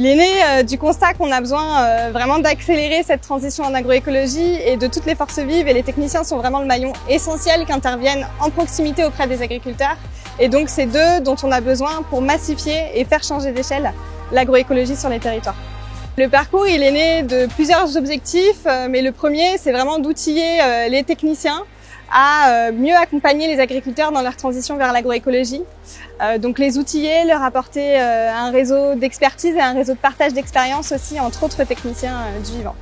Il est né du constat qu'on a besoin vraiment d'accélérer cette transition en agroécologie et de toutes les forces vives, et les techniciens sont vraiment le maillon essentiel qui interviennent en proximité auprès des agriculteurs. Et donc c'est d'eux dont on a besoin pour massifier et faire changer d'échelle l'agroécologie sur les territoires. Le parcours, il est né de plusieurs objectifs, mais le premier, c'est vraiment d'outiller les techniciens à mieux accompagner les agriculteurs dans leur transition vers l'agroécologie. Donc les outiller, leur apporter un réseau d'expertise et un réseau de partage d'expérience aussi entre autres techniciens du vivant.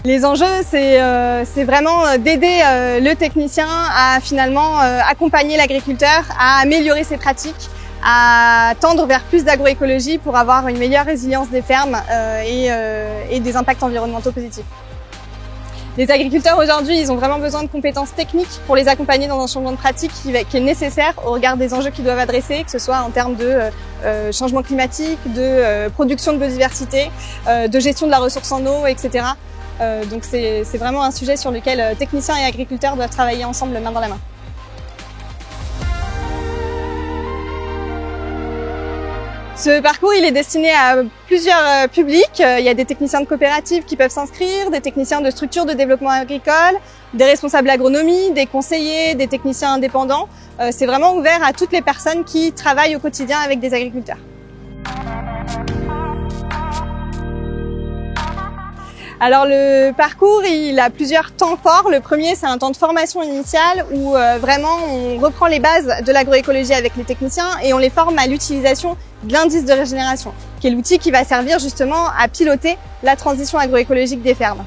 Les enjeux, c'est vraiment d'aider le technicien à finalement accompagner l'agriculteur, à améliorer ses pratiques, à tendre vers plus d'agroécologie pour avoir une meilleure résilience des fermes et des impacts environnementaux positifs. Les agriculteurs aujourd'hui, ils ont vraiment besoin de compétences techniques pour les accompagner dans un changement de pratique qui est nécessaire au regard des enjeux qu'ils doivent adresser, que ce soit en termes de changement climatique, de production de biodiversité, de gestion de la ressource en eau, etc. Donc c'est vraiment un sujet sur lequel techniciens et agriculteurs doivent travailler ensemble main dans la main. Ce parcours, il est destiné à plusieurs publics. Il y a des techniciens de coopératives qui peuvent s'inscrire, des techniciens de structures de développement agricole, des responsables agronomie, des conseillers, des techniciens indépendants. C'est vraiment ouvert à toutes les personnes qui travaillent au quotidien avec des agriculteurs. Alors le parcours, il a plusieurs temps forts. Le premier, c'est un temps de formation initiale où vraiment on reprend les bases de l'agroécologie avec les techniciens et on les forme à l'utilisation de l'indice de régénération, qui est l'outil qui va servir justement à piloter la transition agroécologique des fermes.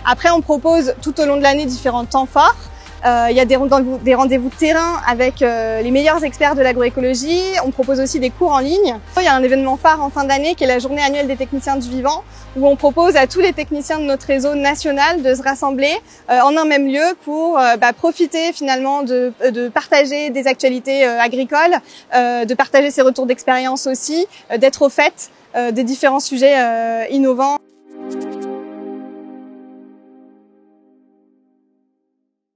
Après, on propose tout au long de l'année différents temps forts. Il y a des rendez-vous terrain avec les meilleurs experts de l'agroécologie. On propose aussi des cours en ligne. Il y a un événement phare en fin d'année qui est la journée annuelle des techniciens du vivant, où on propose à tous les techniciens de notre réseau national de se rassembler en un même lieu pour profiter finalement de partager des actualités agricoles, de partager ses retours d'expérience aussi, d'être au fait des différents sujets innovants.